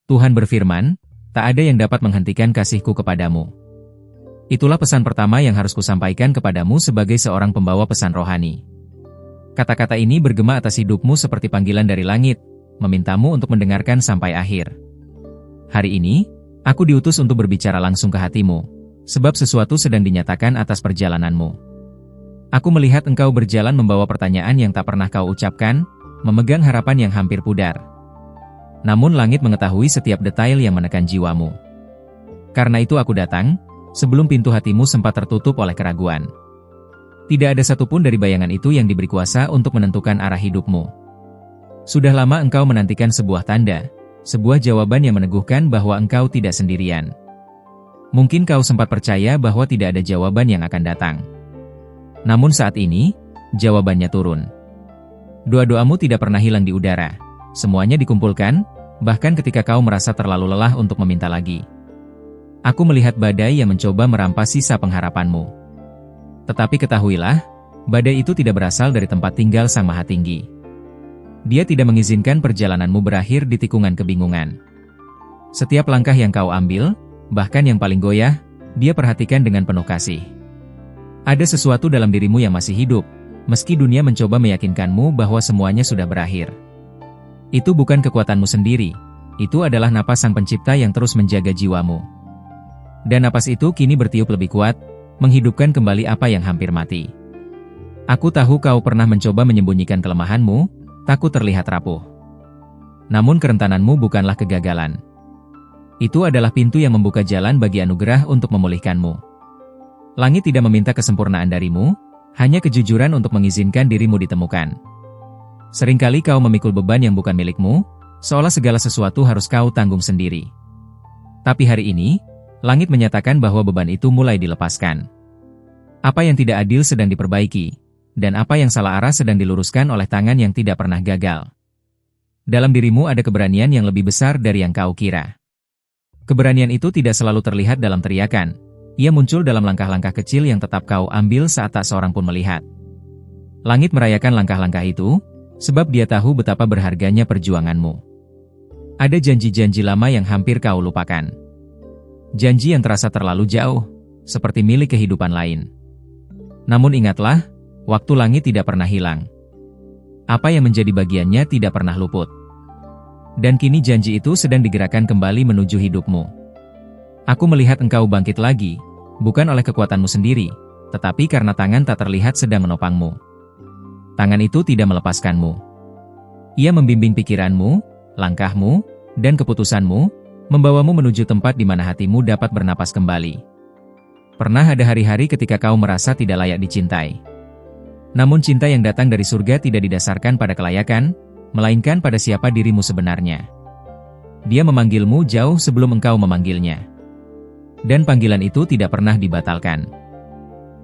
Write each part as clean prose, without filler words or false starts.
Tuhan berfirman, tak ada yang dapat menghentikan kasihku kepadamu. Itulah pesan pertama yang harus kusampaikan kepadamu sebagai seorang pembawa pesan rohani. Kata-kata ini bergema atas hidupmu seperti panggilan dari langit, memintamu untuk mendengarkan sampai akhir. Hari ini, aku diutus untuk berbicara langsung ke hatimu, sebab sesuatu sedang dinyatakan atas perjalananmu. Aku melihat engkau berjalan membawa pertanyaan yang tak pernah kau ucapkan, memegang harapan yang hampir pudar. Namun langit mengetahui setiap detail yang menekan jiwamu. Karena itu aku datang, sebelum pintu hatimu sempat tertutup oleh keraguan. Tidak ada satupun dari bayangan itu yang diberi kuasa untuk menentukan arah hidupmu. Sudah lama engkau menantikan sebuah tanda, sebuah jawaban yang meneguhkan bahwa engkau tidak sendirian. Mungkin kau sempat percaya bahwa tidak ada jawaban yang akan datang. Namun saat ini, jawabannya turun. Doa-doamu tidak pernah hilang di udara. Semuanya dikumpulkan, bahkan ketika kau merasa terlalu lelah untuk meminta lagi. Aku melihat badai yang mencoba merampas sisa pengharapanmu. Tetapi ketahuilah, badai itu tidak berasal dari tempat tinggal Sang Maha Tinggi. Dia tidak mengizinkan perjalananmu berakhir di tikungan kebingungan. Setiap langkah yang kau ambil, bahkan yang paling goyah, Dia perhatikan dengan penuh kasih. Ada sesuatu dalam dirimu yang masih hidup, meski dunia mencoba meyakinkanmu bahwa semuanya sudah berakhir. Itu bukan kekuatanmu sendiri, itu adalah napas Sang Pencipta yang terus menjaga jiwamu. Dan napas itu kini bertiup lebih kuat, menghidupkan kembali apa yang hampir mati. Aku tahu kau pernah mencoba menyembunyikan kelemahanmu, takut terlihat rapuh. Namun kerentananmu bukanlah kegagalan. Itu adalah pintu yang membuka jalan bagi anugerah untuk memulihkanmu. Langit tidak meminta kesempurnaan darimu, hanya kejujuran untuk mengizinkan dirimu ditemukan. Seringkali kau memikul beban yang bukan milikmu, seolah segala sesuatu harus kau tanggung sendiri. Tapi hari ini, langit menyatakan bahwa beban itu mulai dilepaskan. Apa yang tidak adil sedang diperbaiki, dan apa yang salah arah sedang diluruskan oleh tangan yang tidak pernah gagal. Dalam dirimu ada keberanian yang lebih besar dari yang kau kira. Keberanian itu tidak selalu terlihat dalam teriakan, ia muncul dalam langkah-langkah kecil yang tetap kau ambil saat tak seorang pun melihat. Langit merayakan langkah-langkah itu, sebab Dia tahu betapa berharganya perjuanganmu. Ada janji-janji lama yang hampir kau lupakan. Janji yang terasa terlalu jauh, seperti milik kehidupan lain. Namun ingatlah, waktu langit tidak pernah hilang. Apa yang menjadi bagiannya tidak pernah luput. Dan kini janji itu sedang digerakkan kembali menuju hidupmu. Aku melihat engkau bangkit lagi, bukan oleh kekuatanmu sendiri, tetapi karena tangan tak terlihat sedang menopangmu. Tangan itu tidak melepaskanmu. Ia membimbing pikiranmu, langkahmu, dan keputusanmu, membawamu menuju tempat di mana hatimu dapat bernapas kembali. Pernah ada hari-hari ketika kau merasa tidak layak dicintai. Namun cinta yang datang dari surga tidak didasarkan pada kelayakan, melainkan pada siapa dirimu sebenarnya. Dia memanggilmu jauh sebelum engkau memanggilnya. Dan panggilan itu tidak pernah dibatalkan.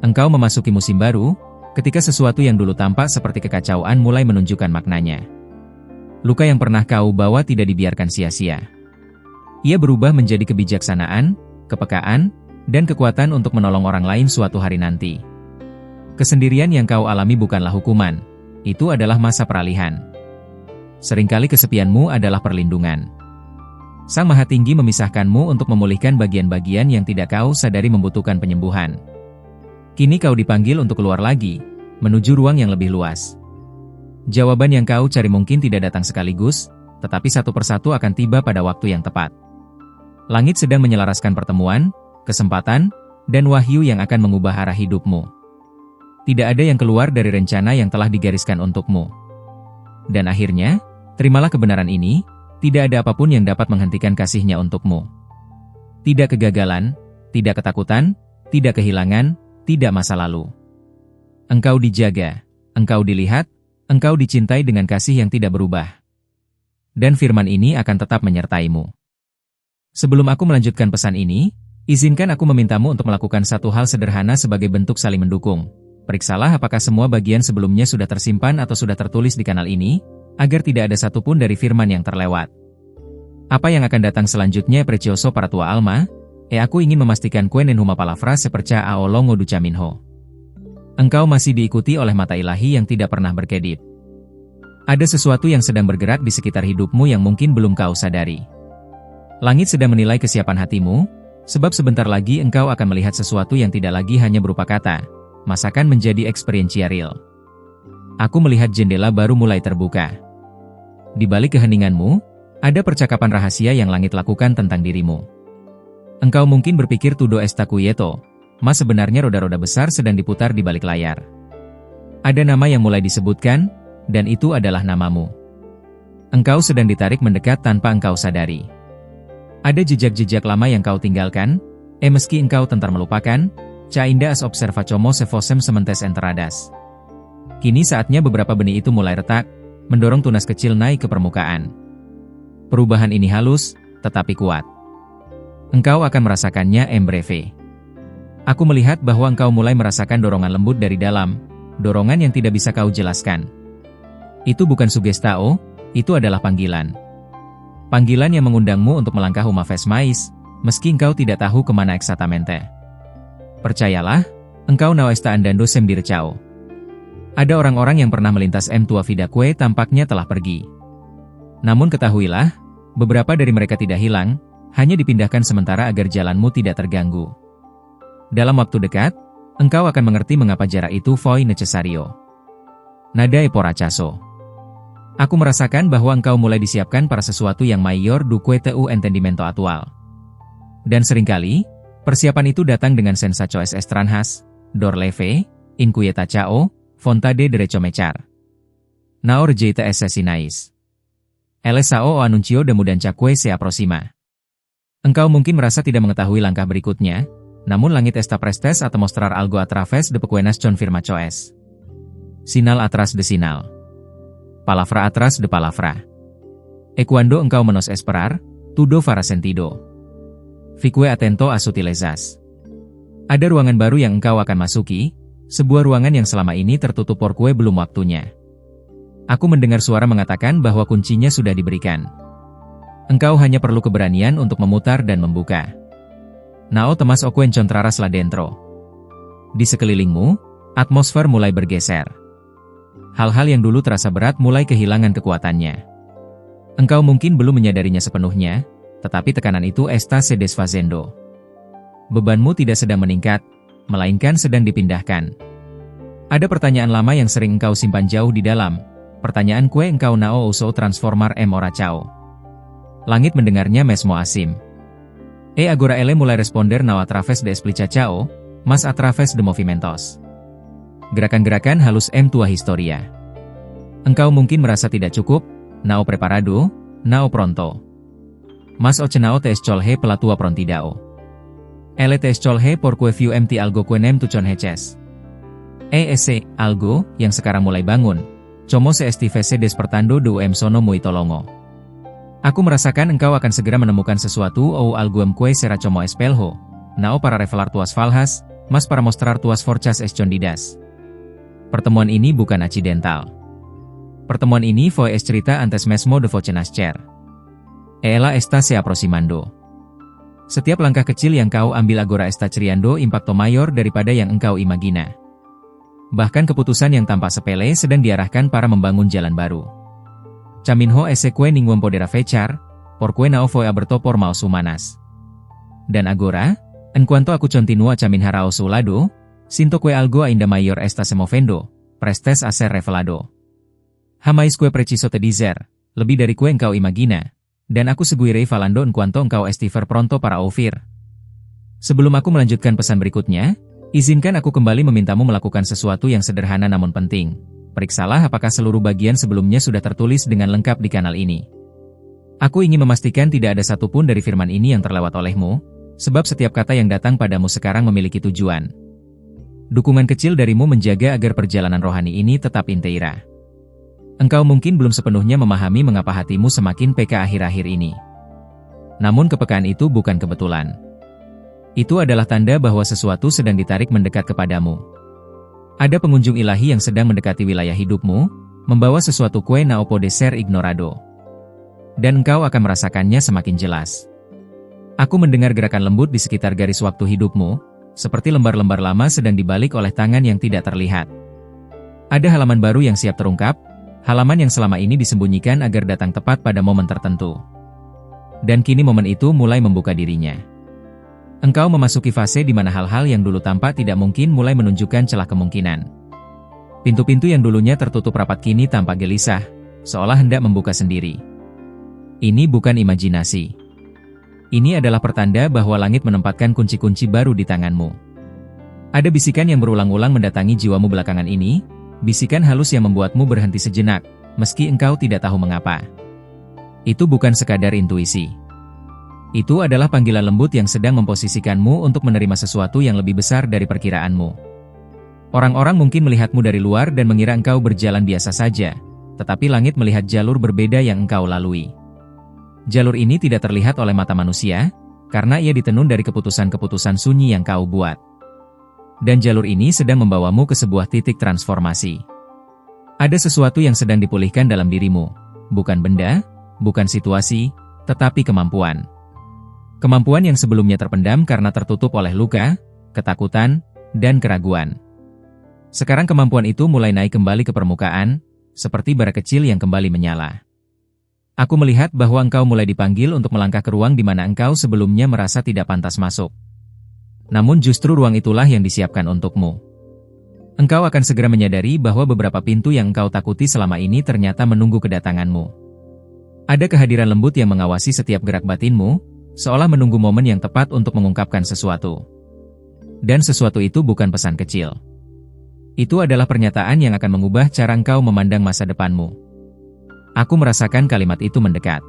Engkau memasuki musim baru, ketika sesuatu yang dulu tampak seperti kekacauan mulai menunjukkan maknanya. Luka yang pernah kau bawa tidak dibiarkan sia-sia. Ia berubah menjadi kebijaksanaan, kepekaan, dan kekuatan untuk menolong orang lain suatu hari nanti. Kesendirian yang kau alami bukanlah hukuman, itu adalah masa peralihan. Seringkali kesepianmu adalah perlindungan. Sang Maha Tinggi memisahkanmu untuk memulihkan bagian-bagian yang tidak kau sadari membutuhkan penyembuhan. Kini kau dipanggil untuk keluar lagi, menuju ruang yang lebih luas. Jawaban yang kau cari mungkin tidak datang sekaligus, tetapi satu persatu akan tiba pada waktu yang tepat. Langit sedang menyelaraskan pertemuan, kesempatan, dan wahyu yang akan mengubah arah hidupmu. Tidak ada yang keluar dari rencana yang telah digariskan untukmu. Dan akhirnya, terimalah kebenaran ini, tidak ada apapun yang dapat menghentikan kasih-Nya untukmu. Tidak kegagalan, tidak ketakutan, tidak kehilangan, tidak masa lalu. Engkau dijaga, engkau dilihat, engkau dicintai dengan kasih yang tidak berubah. Dan firman ini akan tetap menyertaimu. Sebelum aku melanjutkan pesan ini, izinkan aku memintamu untuk melakukan satu hal sederhana sebagai bentuk saling mendukung. Periksalah apakah semua bagian sebelumnya sudah tersimpan atau sudah tertulis di kanal ini, agar tidak ada satupun dari firman yang terlewat. Apa yang akan datang selanjutnya precioso para tua alma? Aku ingin memastikan kuen huma palavra seperca aolongo ducaminho. Engkau masih diikuti oleh mata ilahi yang tidak pernah berkedip. Ada sesuatu yang sedang bergerak di sekitar hidupmu yang mungkin belum kau sadari. Langit sedang menilai kesiapan hatimu, sebab sebentar lagi engkau akan melihat sesuatu yang tidak lagi hanya berupa kata, masakan menjadi eksperiensia real. Aku melihat jendela baru mulai terbuka. Di balik keheninganmu, ada percakapan rahasia yang langit lakukan tentang dirimu. Engkau mungkin berpikir todo está quieto, mas sebenarnya roda-roda besar sedang diputar di balik layar. Ada nama yang mulai disebutkan, dan itu adalah namamu. Engkau sedang ditarik mendekat tanpa engkau sadari. Ada jejak-jejak lama yang kau tinggalkan, meski engkau tentar melupakan, ca inda as observa como se fossem sementes enterradas. Kini saatnya beberapa benih itu mulai retak, mendorong tunas kecil naik ke permukaan. Perubahan ini halus, tetapi kuat. Engkau akan merasakannya en breve. Aku melihat bahwa engkau mulai merasakan dorongan lembut dari dalam, dorongan yang tidak bisa kau jelaskan. Itu bukan sugestao, itu adalah panggilan. Panggilan yang mengundangmu untuk melangkah uma vez mais, meski engkau tidak tahu kemana exactamente. Percayalah, engkau no está andando sem direcao. Ada orang-orang yang pernah melintas tua vida que tampaknya telah pergi. Namun ketahuilah, beberapa dari mereka tidak hilang, hanya dipindahkan sementara agar jalanmu tidak terganggu. Dalam waktu dekat, engkau akan mengerti mengapa jarak itu foi necesario. Nada e por acaso. Aku merasakan bahwa engkau mulai disiapkan para sesuatu yang mayor do que tu entendimiento actual. Dan seringkali, persiapan itu datang dengan sensaciones estranhas, dor leve, inquieta chao, vontade derecho mechar. Nao rejeita assasinais. El sao o anuncio de mudança que se aproxima. Engkau mungkin merasa tidak mengetahui langkah berikutnya, namun langit está prestes a mostrar algo a través de pequenas confirmações. Sinal atrás de sinal. Palavra atrás de palavra. E cuando engkau menos esperar, tudo fará sentido. Fique atento a sutilezas. Ada ruangan baru yang engkau akan masuki, sebuah ruangan yang selama ini tertutup porque belum waktunya. Aku mendengar suara mengatakan bahwa kuncinya sudah diberikan. Engkau hanya perlu keberanian untuk memutar dan membuka. Nao temas oku encontrarás la dentro. Di sekelilingmu, atmosfer mulai bergeser. Hal-hal yang dulu terasa berat mulai kehilangan kekuatannya. Engkau mungkin belum menyadarinya sepenuhnya, tetapi tekanan itu está se desfazendo. Bebanmu tidak sedang meningkat, melainkan sedang dipindahkan. Ada pertanyaan lama yang sering engkau simpan jauh di dalam, pertanyaan que engkau nao uso transformar em orachao. Langit mendengarnya mesmo asim. Agora ele mulai responder nao a través de explicação, mas a través de movimentos. Gerakan-gerakan halus tua historia. Engkau mungkin merasa tidak cukup, nao preparado, nao pronto. Mas o cenao te escolhe pela tua prontidao. Ele te escolhe porque viu mt algo que nem tu conheces. Ese algo yang sekarang mulai bangun, como se estivese despertando do sono muito longo. Aku merasakan engkau akan segera menemukan sesuatu ou algo que será como espelho, nao para revelar tuas falhas, mas para mostrar tuas forças escondidas. Pertemuan ini bukan accidental. Pertemuan ini foi escrita antes mesmo de voce nascer. Ela está se aproximando. Setiap langkah kecil yang kau ambil agora está creando impacto mayor daripada yang engkau imagina. Bahkan keputusan yang tampak sepele sedang diarahkan para membangun jalan baru. Caminho ese que ninguém poderá fechar, porque não foi aberto por mãos humanas. Dan agora, enquanto aku continua a caminhar ao seu lado, sinto que algo ainda maior está se movendo, prestes a ser revelado. Jamais que preciso te dizer, lebih dari que engkau imagina, dan aku seguirei falando enquanto engkau estiver pronto para ouvir. Sebelum aku melanjutkan pesan berikutnya, izinkan aku kembali memintamu melakukan sesuatu yang sederhana namun penting. Periksalah apakah seluruh bagian sebelumnya sudah tertulis dengan lengkap di kanal ini. Aku ingin memastikan tidak ada satupun dari firman ini yang terlewat olehmu, sebab setiap kata yang datang padamu sekarang memiliki tujuan. Dukungan kecil darimu menjaga agar perjalanan rohani ini tetap inteira. Engkau mungkin belum sepenuhnya memahami mengapa hatimu semakin peka akhir-akhir ini. Namun kepekaan itu bukan kebetulan. Itu adalah tanda bahwa sesuatu sedang ditarik mendekat kepadamu. Ada pengunjung ilahi yang sedang mendekati wilayah hidupmu, membawa sesuatu que não pode ser ignorado. Dan engkau akan merasakannya semakin jelas. Aku mendengar gerakan lembut di sekitar garis waktu hidupmu, seperti lembar-lembar lama sedang dibalik oleh tangan yang tidak terlihat. Ada halaman baru yang siap terungkap, halaman yang selama ini disembunyikan agar datang tepat pada momen tertentu. Dan kini momen itu mulai membuka dirinya. Engkau memasuki fase di mana hal-hal yang dulu tampak tidak mungkin mulai menunjukkan celah kemungkinan. Pintu-pintu yang dulunya tertutup rapat kini tampak gelisah, seolah hendak membuka sendiri. Ini bukan imajinasi. Ini adalah pertanda bahwa langit menempatkan kunci-kunci baru di tanganmu. Ada bisikan yang berulang-ulang mendatangi jiwamu belakangan ini, bisikan halus yang membuatmu berhenti sejenak, meski engkau tidak tahu mengapa. Itu bukan sekadar intuisi. Itu adalah panggilan lembut yang sedang memposisikanmu untuk menerima sesuatu yang lebih besar dari perkiraanmu. Orang-orang mungkin melihatmu dari luar dan mengira engkau berjalan biasa saja, tetapi langit melihat jalur berbeda yang engkau lalui. Jalur ini tidak terlihat oleh mata manusia, karena ia ditenun dari keputusan-keputusan sunyi yang kau buat. Dan jalur ini sedang membawamu ke sebuah titik transformasi. Ada sesuatu yang sedang dipulihkan dalam dirimu, bukan benda, bukan situasi, tetapi kemampuan. Kemampuan yang sebelumnya terpendam karena tertutup oleh luka, ketakutan, dan keraguan. Sekarang kemampuan itu mulai naik kembali ke permukaan, seperti bara kecil yang kembali menyala. Aku melihat bahwa engkau mulai dipanggil untuk melangkah ke ruang di mana engkau sebelumnya merasa tidak pantas masuk. Namun justru ruang itulah yang disiapkan untukmu. Engkau akan segera menyadari bahwa beberapa pintu yang engkau takuti selama ini ternyata menunggu kedatanganmu. Ada kehadiran lembut yang mengawasi setiap gerak batinmu, seolah menunggu momen yang tepat untuk mengungkapkan sesuatu. Dan sesuatu itu bukan pesan kecil. Itu adalah pernyataan yang akan mengubah cara engkau memandang masa depanmu. Aku merasakan kalimat itu mendekat.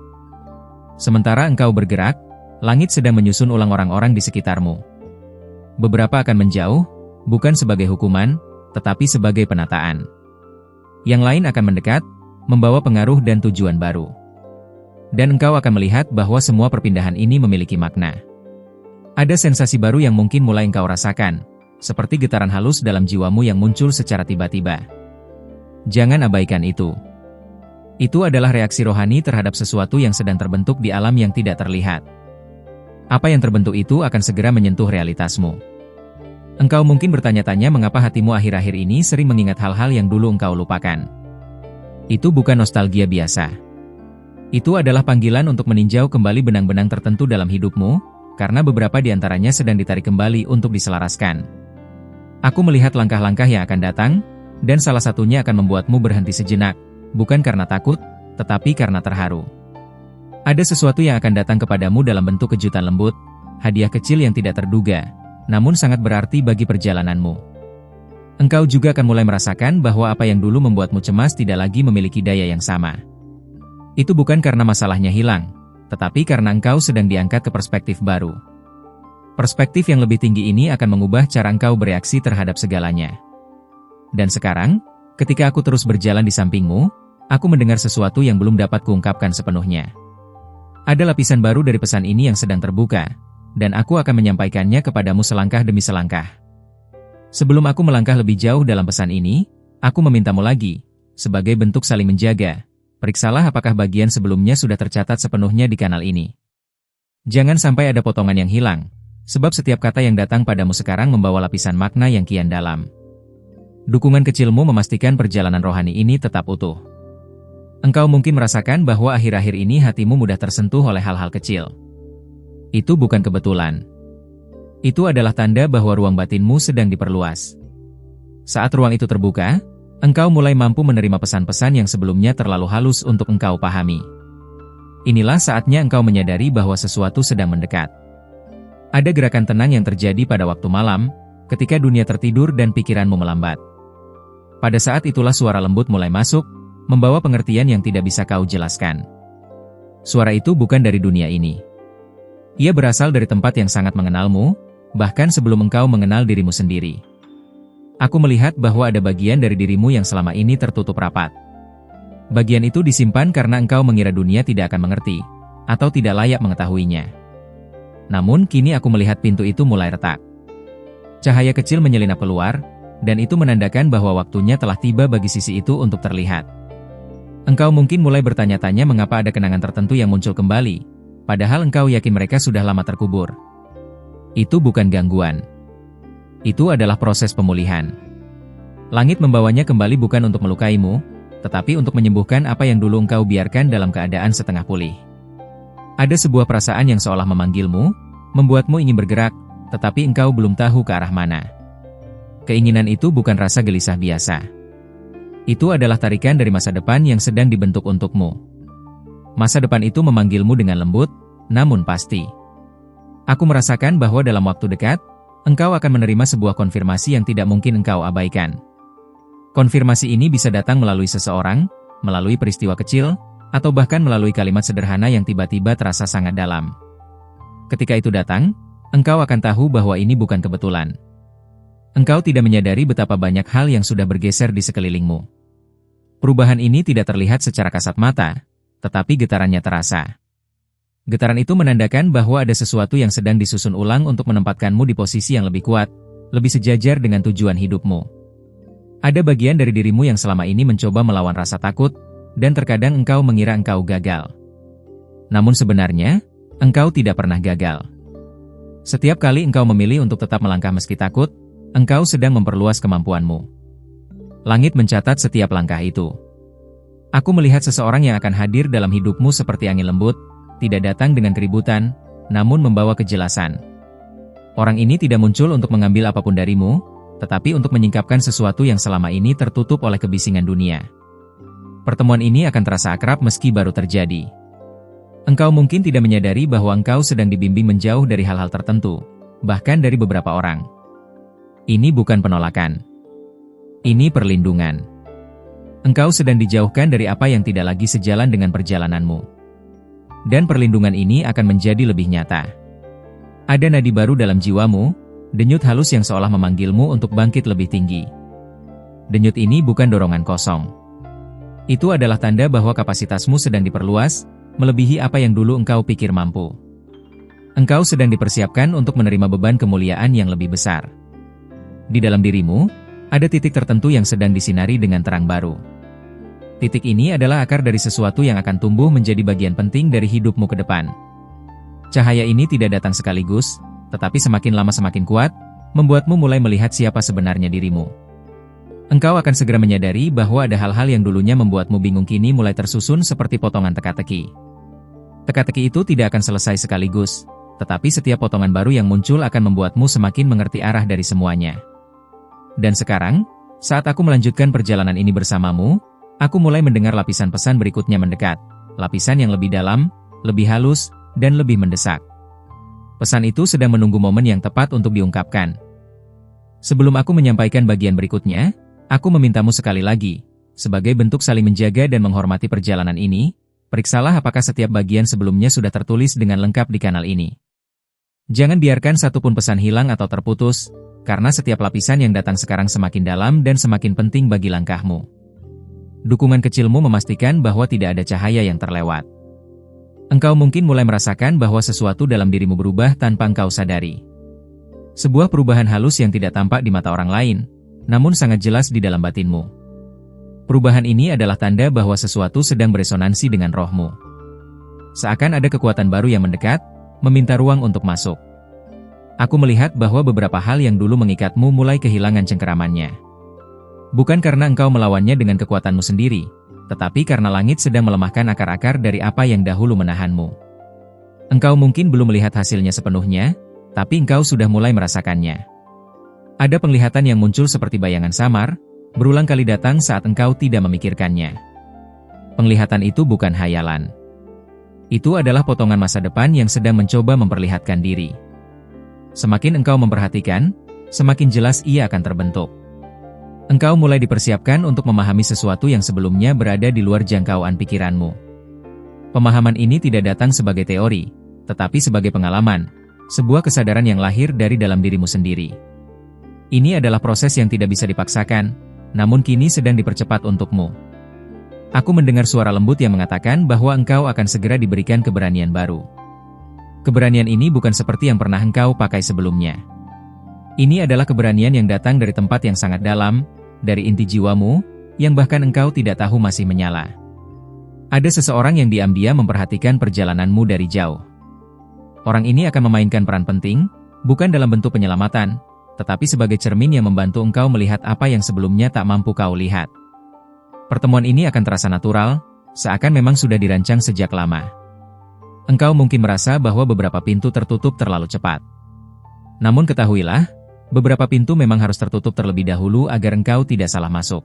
Sementara engkau bergerak, langit sedang menyusun ulang orang-orang di sekitarmu. Beberapa akan menjauh, bukan sebagai hukuman, tetapi sebagai penataan. Yang lain akan mendekat, membawa pengaruh dan tujuan baru. Dan engkau akan melihat bahwa semua perpindahan ini memiliki makna. Ada sensasi baru yang mungkin mulai engkau rasakan, seperti getaran halus dalam jiwamu yang muncul secara tiba-tiba. Jangan abaikan itu. Itu adalah reaksi rohani terhadap sesuatu yang sedang terbentuk di alam yang tidak terlihat. Apa yang terbentuk itu akan segera menyentuh realitasmu. Engkau mungkin bertanya-tanya mengapa hatimu akhir-akhir ini sering mengingat hal-hal yang dulu engkau lupakan. Itu bukan nostalgia biasa. Itu adalah panggilan untuk meninjau kembali benang-benang tertentu dalam hidupmu, karena beberapa di antaranya sedang ditarik kembali untuk diselaraskan. Aku melihat langkah-langkah yang akan datang, dan salah satunya akan membuatmu berhenti sejenak, bukan karena takut, tetapi karena terharu. Ada sesuatu yang akan datang kepadamu dalam bentuk kejutan lembut, hadiah kecil yang tidak terduga, namun sangat berarti bagi perjalananmu. Engkau juga akan mulai merasakan bahwa apa yang dulu membuatmu cemas tidak lagi memiliki daya yang sama. Itu bukan karena masalahnya hilang, tetapi karena engkau sedang diangkat ke perspektif baru. Perspektif yang lebih tinggi ini akan mengubah cara engkau bereaksi terhadap segalanya. Dan sekarang, ketika aku terus berjalan di sampingmu, aku mendengar sesuatu yang belum dapat kuungkapkan sepenuhnya. Ada lapisan baru dari pesan ini yang sedang terbuka, dan aku akan menyampaikannya kepadamu selangkah demi selangkah. Sebelum aku melangkah lebih jauh dalam pesan ini, aku memintamu lagi, sebagai bentuk saling menjaga. Periksalah apakah bagian sebelumnya sudah tercatat sepenuhnya di kanal ini. Jangan sampai ada potongan yang hilang, sebab setiap kata yang datang padamu sekarang membawa lapisan makna yang kian dalam. Dukungan kecilmu memastikan perjalanan rohani ini tetap utuh. Engkau mungkin merasakan bahwa akhir-akhir ini hatimu mudah tersentuh oleh hal-hal kecil. Itu bukan kebetulan. Itu adalah tanda bahwa ruang batinmu sedang diperluas. Saat ruang itu terbuka, engkau mulai mampu menerima pesan-pesan yang sebelumnya terlalu halus untuk engkau pahami. Inilah saatnya engkau menyadari bahwa sesuatu sedang mendekat. Ada gerakan tenang yang terjadi pada waktu malam, ketika dunia tertidur dan pikiranmu melambat. Pada saat itulah suara lembut mulai masuk, membawa pengertian yang tidak bisa kau jelaskan. Suara itu bukan dari dunia ini. Ia berasal dari tempat yang sangat mengenalmu, bahkan sebelum engkau mengenal dirimu sendiri. Aku melihat bahwa ada bagian dari dirimu yang selama ini tertutup rapat. Bagian itu disimpan karena engkau mengira dunia tidak akan mengerti, atau tidak layak mengetahuinya. Namun kini aku melihat pintu itu mulai retak. Cahaya kecil menyelinap keluar, dan itu menandakan bahwa waktunya telah tiba bagi sisi itu untuk terlihat. Engkau mungkin mulai bertanya-tanya mengapa ada kenangan tertentu yang muncul kembali, padahal engkau yakin mereka sudah lama terkubur. Itu bukan gangguan. Itu adalah proses pemulihan. Langit membawanya kembali bukan untuk melukaimu, tetapi untuk menyembuhkan apa yang dulu engkau biarkan dalam keadaan setengah pulih. Ada sebuah perasaan yang seolah memanggilmu, membuatmu ingin bergerak, tetapi engkau belum tahu ke arah mana. Keinginan itu bukan rasa gelisah biasa. Itu adalah tarikan dari masa depan yang sedang dibentuk untukmu. Masa depan itu memanggilmu dengan lembut, namun pasti. Aku merasakan bahwa dalam waktu dekat, engkau akan menerima sebuah konfirmasi yang tidak mungkin engkau abaikan. Konfirmasi ini bisa datang melalui seseorang, melalui peristiwa kecil, atau bahkan melalui kalimat sederhana yang tiba-tiba terasa sangat dalam. Ketika itu datang, engkau akan tahu bahwa ini bukan kebetulan. Engkau tidak menyadari betapa banyak hal yang sudah bergeser di sekelilingmu. Perubahan ini tidak terlihat secara kasat mata, tetapi getarannya terasa. Getaran itu menandakan bahwa ada sesuatu yang sedang disusun ulang untuk menempatkanmu di posisi yang lebih kuat, lebih sejajar dengan tujuan hidupmu. Ada bagian dari dirimu yang selama ini mencoba melawan rasa takut, dan terkadang engkau mengira engkau gagal. Namun sebenarnya, engkau tidak pernah gagal. Setiap kali engkau memilih untuk tetap melangkah meski takut, engkau sedang memperluas kemampuanmu. Langit mencatat setiap langkah itu. Aku melihat seseorang yang akan hadir dalam hidupmu seperti angin lembut, tidak datang dengan keributan, namun membawa kejelasan. Orang ini tidak muncul untuk mengambil apapun darimu, tetapi untuk menyingkapkan sesuatu yang selama ini tertutup oleh kebisingan dunia. Pertemuan ini akan terasa akrab meski baru terjadi. Engkau mungkin tidak menyadari bahwa engkau sedang dibimbing menjauh dari hal-hal tertentu, bahkan dari beberapa orang. Ini bukan penolakan. Ini perlindungan. Engkau sedang dijauhkan dari apa yang tidak lagi sejalan dengan perjalananmu. Dan perlindungan ini akan menjadi lebih nyata. Ada nadi baru dalam jiwamu, denyut halus yang seolah memanggilmu untuk bangkit lebih tinggi. Denyut ini bukan dorongan kosong. Itu adalah tanda bahwa kapasitasmu sedang diperluas, melebihi apa yang dulu engkau pikir mampu. Engkau sedang dipersiapkan untuk menerima beban kemuliaan yang lebih besar. Di dalam dirimu, ada titik tertentu yang sedang disinari dengan terang baru. Titik ini adalah akar dari sesuatu yang akan tumbuh menjadi bagian penting dari hidupmu ke depan. Cahaya ini tidak datang sekaligus, tetapi semakin lama semakin kuat, membuatmu mulai melihat siapa sebenarnya dirimu. Engkau akan segera menyadari bahwa ada hal-hal yang dulunya membuatmu bingung kini mulai tersusun seperti potongan teka-teki. Teka-teki itu tidak akan selesai sekaligus, tetapi setiap potongan baru yang muncul akan membuatmu semakin mengerti arah dari semuanya. Dan sekarang, saat aku melanjutkan perjalanan ini bersamamu, aku mulai mendengar lapisan pesan berikutnya mendekat, lapisan yang lebih dalam, lebih halus, dan lebih mendesak. Pesan itu sedang menunggu momen yang tepat untuk diungkapkan. Sebelum aku menyampaikan bagian berikutnya, aku memintamu sekali lagi, sebagai bentuk saling menjaga dan menghormati perjalanan ini, periksalah apakah setiap bagian sebelumnya sudah tertulis dengan lengkap di kanal ini. Jangan biarkan satupun pesan hilang atau terputus, karena setiap lapisan yang datang sekarang semakin dalam dan semakin penting bagi langkahmu. Dukungan kecilmu memastikan bahwa tidak ada cahaya yang terlewat. Engkau mungkin mulai merasakan bahwa sesuatu dalam dirimu berubah tanpa engkau sadari. Sebuah perubahan halus yang tidak tampak di mata orang lain, namun sangat jelas di dalam batinmu. Perubahan ini adalah tanda bahwa sesuatu sedang beresonansi dengan rohmu. Seakan ada kekuatan baru yang mendekat, meminta ruang untuk masuk. Aku melihat bahwa beberapa hal yang dulu mengikatmu mulai kehilangan cengkeramannya. Bukan karena engkau melawannya dengan kekuatanmu sendiri, tetapi karena langit sedang melemahkan akar-akar dari apa yang dahulu menahanmu. Engkau mungkin belum melihat hasilnya sepenuhnya, tapi engkau sudah mulai merasakannya. Ada penglihatan yang muncul seperti bayangan samar, berulang kali datang saat engkau tidak memikirkannya. Penglihatan itu bukan hayalan. Itu adalah potongan masa depan yang sedang mencoba memperlihatkan diri. Semakin engkau memperhatikan, semakin jelas ia akan terbentuk. Engkau mulai dipersiapkan untuk memahami sesuatu yang sebelumnya berada di luar jangkauan pikiranmu. Pemahaman ini tidak datang sebagai teori, tetapi sebagai pengalaman, sebuah kesadaran yang lahir dari dalam dirimu sendiri. Ini adalah proses yang tidak bisa dipaksakan, namun kini sedang dipercepat untukmu. Aku mendengar suara lembut yang mengatakan bahwa engkau akan segera diberikan keberanian baru. Keberanian ini bukan seperti yang pernah engkau pakai sebelumnya. Ini adalah keberanian yang datang dari tempat yang sangat dalam, dari inti jiwamu, yang bahkan engkau tidak tahu masih menyala. Ada seseorang yang diam-diam memperhatikan perjalananmu dari jauh. Orang ini akan memainkan peran penting, bukan dalam bentuk penyelamatan, tetapi sebagai cermin yang membantu engkau melihat apa yang sebelumnya tak mampu kau lihat. Pertemuan ini akan terasa natural, seakan memang sudah dirancang sejak lama. Engkau mungkin merasa bahwa beberapa pintu tertutup terlalu cepat. Namun ketahuilah, beberapa pintu memang harus tertutup terlebih dahulu agar engkau tidak salah masuk.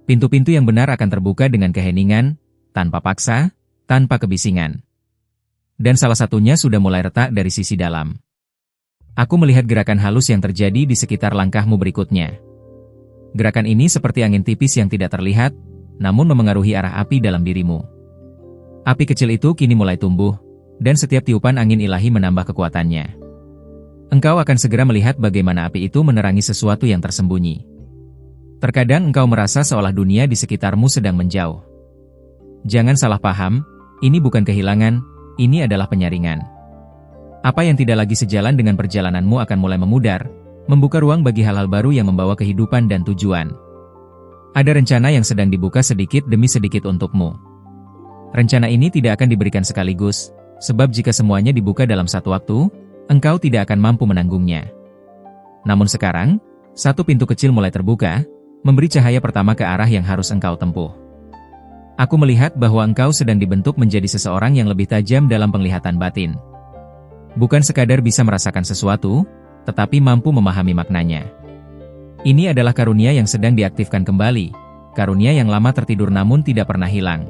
Pintu-pintu yang benar akan terbuka dengan keheningan, tanpa paksa, tanpa kebisingan. Dan salah satunya sudah mulai retak dari sisi dalam. Aku melihat gerakan halus yang terjadi di sekitar langkahmu berikutnya. Gerakan ini seperti angin tipis yang tidak terlihat, namun memengaruhi arah api dalam dirimu. Api kecil itu kini mulai tumbuh, dan setiap tiupan angin ilahi menambah kekuatannya. Engkau akan segera melihat bagaimana api itu menerangi sesuatu yang tersembunyi. Terkadang engkau merasa seolah dunia di sekitarmu sedang menjauh. Jangan salah paham, ini bukan kehilangan, ini adalah penyaringan. Apa yang tidak lagi sejalan dengan perjalananmu akan mulai memudar, membuka ruang bagi hal-hal baru yang membawa kehidupan dan tujuan. Ada rencana yang sedang dibuka sedikit demi sedikit untukmu. Rencana ini tidak akan diberikan sekaligus, sebab jika semuanya dibuka dalam satu waktu, engkau tidak akan mampu menanggungnya. Namun sekarang, satu pintu kecil mulai terbuka, memberi cahaya pertama ke arah yang harus engkau tempuh. Aku melihat bahwa engkau sedang dibentuk menjadi seseorang yang lebih tajam dalam penglihatan batin. Bukan sekadar bisa merasakan sesuatu, tetapi mampu memahami maknanya. Ini adalah karunia yang sedang diaktifkan kembali, karunia yang lama tertidur namun tidak pernah hilang.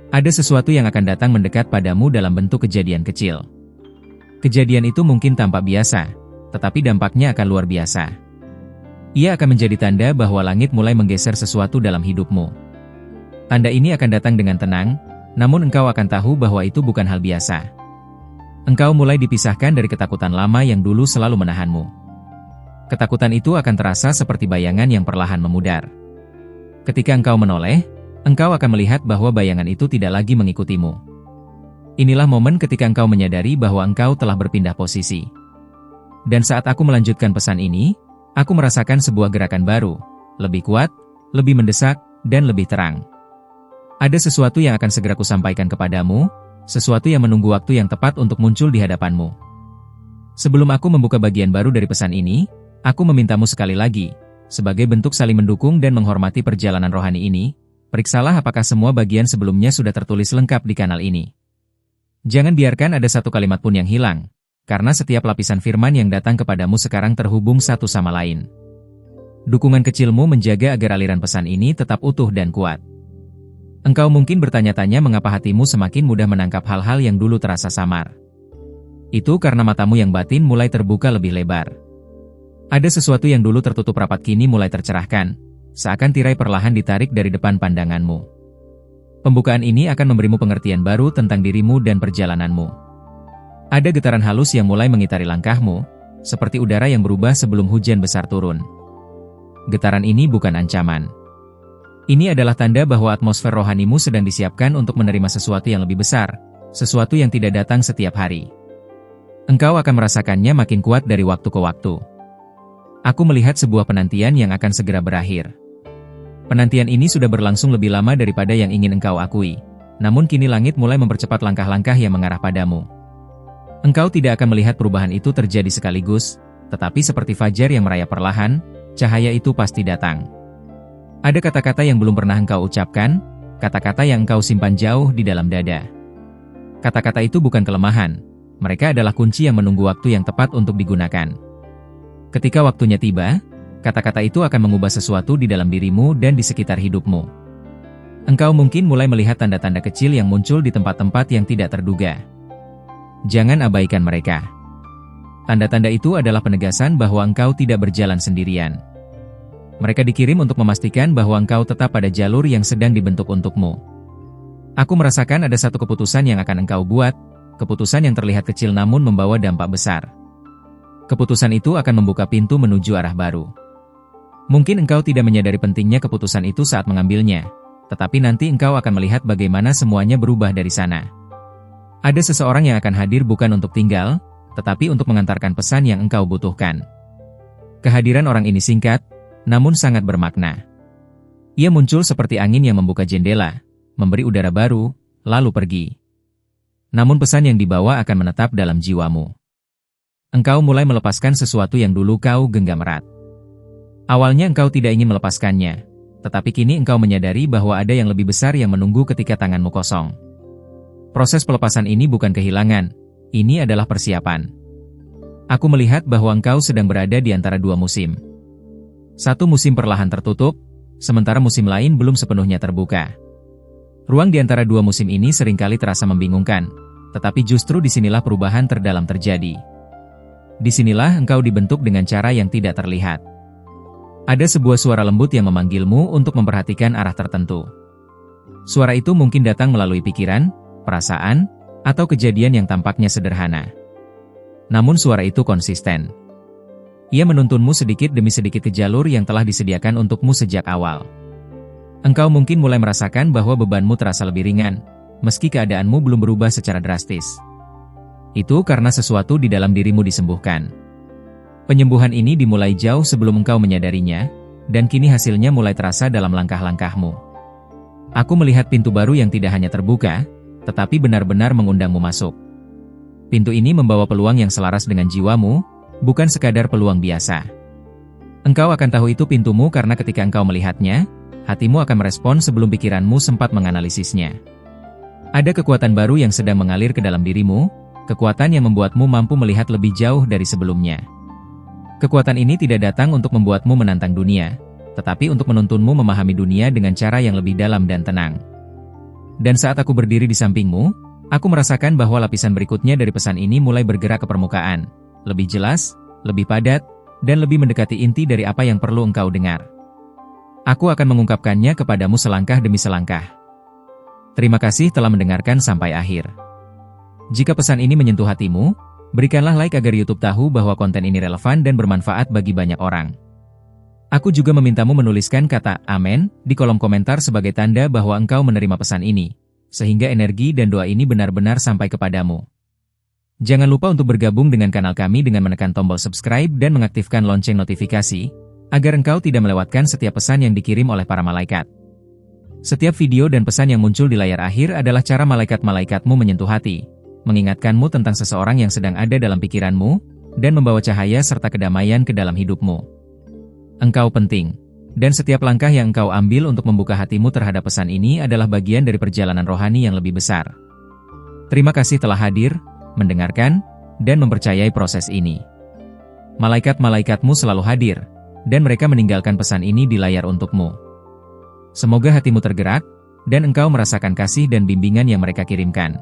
Ada sesuatu yang akan datang mendekat padamu dalam bentuk kejadian kecil. Kejadian itu mungkin tampak biasa, tetapi dampaknya akan luar biasa. Ia akan menjadi tanda bahwa langit mulai menggeser sesuatu dalam hidupmu. Tanda ini akan datang dengan tenang, namun engkau akan tahu bahwa itu bukan hal biasa. Engkau mulai dipisahkan dari ketakutan lama yang dulu selalu menahanmu. Ketakutan itu akan terasa seperti bayangan yang perlahan memudar. Ketika engkau menoleh, engkau akan melihat bahwa bayangan itu tidak lagi mengikutimu. Inilah momen ketika engkau menyadari bahwa engkau telah berpindah posisi. Dan saat aku melanjutkan pesan ini, aku merasakan sebuah gerakan baru, lebih kuat, lebih mendesak, dan lebih terang. Ada sesuatu yang akan segera kusampaikan kepadamu, sesuatu yang menunggu waktu yang tepat untuk muncul di hadapanmu. Sebelum aku membuka bagian baru dari pesan ini, aku memintamu sekali lagi, sebagai bentuk saling mendukung dan menghormati perjalanan rohani ini, periksalah apakah semua bagian sebelumnya sudah tertulis lengkap di kanal ini. Jangan biarkan ada satu kalimat pun yang hilang, karena setiap lapisan firman yang datang kepadamu sekarang terhubung satu sama lain. Dukungan kecilmu menjaga agar aliran pesan ini tetap utuh dan kuat. Engkau mungkin bertanya-tanya mengapa hatimu semakin mudah menangkap hal-hal yang dulu terasa samar. Itu karena matamu yang batin mulai terbuka lebih lebar. Ada sesuatu yang dulu tertutup rapat kini mulai tercerahkan, seakan tirai perlahan ditarik dari depan pandanganmu. Pembukaan ini akan memberimu pengertian baru tentang dirimu dan perjalananmu. Ada getaran halus yang mulai mengitari langkahmu, seperti udara yang berubah sebelum hujan besar turun. Getaran ini bukan ancaman. Ini adalah tanda bahwa atmosfer rohanimu sedang disiapkan untuk menerima sesuatu yang lebih besar, sesuatu yang tidak datang setiap hari. Engkau akan merasakannya makin kuat dari waktu ke waktu. Aku melihat sebuah penantian yang akan segera berakhir. Penantian ini sudah berlangsung lebih lama daripada yang ingin engkau akui, namun kini langit mulai mempercepat langkah-langkah yang mengarah padamu. Engkau tidak akan melihat perubahan itu terjadi sekaligus, tetapi seperti fajar yang merayap perlahan, cahaya itu pasti datang. Ada kata-kata yang belum pernah engkau ucapkan, kata-kata yang engkau simpan jauh di dalam dada. Kata-kata itu bukan kelemahan, mereka adalah kunci yang menunggu waktu yang tepat untuk digunakan. Ketika waktunya tiba, kata-kata itu akan mengubah sesuatu di dalam dirimu dan di sekitar hidupmu. Engkau mungkin mulai melihat tanda-tanda kecil yang muncul di tempat-tempat yang tidak terduga. Jangan abaikan mereka. Tanda-tanda itu adalah penegasan bahwa engkau tidak berjalan sendirian. Mereka dikirim untuk memastikan bahwa engkau tetap pada jalur yang sedang dibentuk untukmu. Aku merasakan ada satu keputusan yang akan engkau buat, keputusan yang terlihat kecil namun membawa dampak besar. Keputusan itu akan membuka pintu menuju arah baru. Mungkin engkau tidak menyadari pentingnya keputusan itu saat mengambilnya, tetapi nanti engkau akan melihat bagaimana semuanya berubah dari sana. Ada seseorang yang akan hadir bukan untuk tinggal, tetapi untuk mengantarkan pesan yang engkau butuhkan. Kehadiran orang ini singkat, namun sangat bermakna. Ia muncul seperti angin yang membuka jendela, memberi udara baru, lalu pergi. Namun pesan yang dibawa akan menetap dalam jiwamu. Engkau mulai melepaskan sesuatu yang dulu kau genggam erat. Awalnya engkau tidak ingin melepaskannya, tetapi kini engkau menyadari bahwa ada yang lebih besar yang menunggu ketika tanganmu kosong. Proses pelepasan ini bukan kehilangan, ini adalah persiapan. Aku melihat bahwa engkau sedang berada di antara dua musim. Satu musim perlahan tertutup, sementara musim lain belum sepenuhnya terbuka. Ruang di antara dua musim ini seringkali terasa membingungkan, tetapi justru disinilah perubahan terdalam terjadi. Disinilah engkau dibentuk dengan cara yang tidak terlihat. Ada sebuah suara lembut yang memanggilmu untuk memperhatikan arah tertentu. Suara itu mungkin datang melalui pikiran, perasaan, atau kejadian yang tampaknya sederhana. Namun suara itu konsisten. Ia menuntunmu sedikit demi sedikit ke jalur yang telah disediakan untukmu sejak awal. Engkau mungkin mulai merasakan bahwa bebanmu terasa lebih ringan, meski keadaanmu belum berubah secara drastis. Itu karena sesuatu di dalam dirimu disembuhkan. Penyembuhan ini dimulai jauh sebelum engkau menyadarinya, dan kini hasilnya mulai terasa dalam langkah-langkahmu. Aku melihat pintu baru yang tidak hanya terbuka, tetapi benar-benar mengundangmu masuk. Pintu ini membawa peluang yang selaras dengan jiwamu, bukan sekadar peluang biasa. Engkau akan tahu itu pintumu karena ketika engkau melihatnya, hatimu akan merespon sebelum pikiranmu sempat menganalisisnya. Ada kekuatan baru yang sedang mengalir ke dalam dirimu, kekuatan yang membuatmu mampu melihat lebih jauh dari sebelumnya. Kekuatan ini tidak datang untuk membuatmu menantang dunia, tetapi untuk menuntunmu memahami dunia dengan cara yang lebih dalam dan tenang. Dan saat aku berdiri di sampingmu, aku merasakan bahwa lapisan berikutnya dari pesan ini mulai bergerak ke permukaan, lebih jelas, lebih padat, dan lebih mendekati inti dari apa yang perlu engkau dengar. Aku akan mengungkapkannya kepadamu selangkah demi selangkah. Terima kasih telah mendengarkan sampai akhir. Jika pesan ini menyentuh hatimu, berikanlah like agar YouTube tahu bahwa konten ini relevan dan bermanfaat bagi banyak orang. Aku juga memintamu menuliskan kata "Amin" di kolom komentar sebagai tanda bahwa engkau menerima pesan ini, sehingga energi dan doa ini benar-benar sampai kepadamu. Jangan lupa untuk bergabung dengan kanal kami dengan menekan tombol subscribe dan mengaktifkan lonceng notifikasi, agar engkau tidak melewatkan setiap pesan yang dikirim oleh para malaikat. Setiap video dan pesan yang muncul di layar akhir adalah cara malaikat-malaikatmu menyentuh hati, mengingatkanmu tentang seseorang yang sedang ada dalam pikiranmu, dan membawa cahaya serta kedamaian ke dalam hidupmu. Engkau penting, dan setiap langkah yang engkau ambil untuk membuka hatimu terhadap pesan ini adalah bagian dari perjalanan rohani yang lebih besar. Terima kasih telah hadir, mendengarkan, dan mempercayai proses ini. Malaikat-malaikatmu selalu hadir, dan mereka meninggalkan pesan ini di layar untukmu. Semoga hatimu tergerak, dan engkau merasakan kasih dan bimbingan yang mereka kirimkan.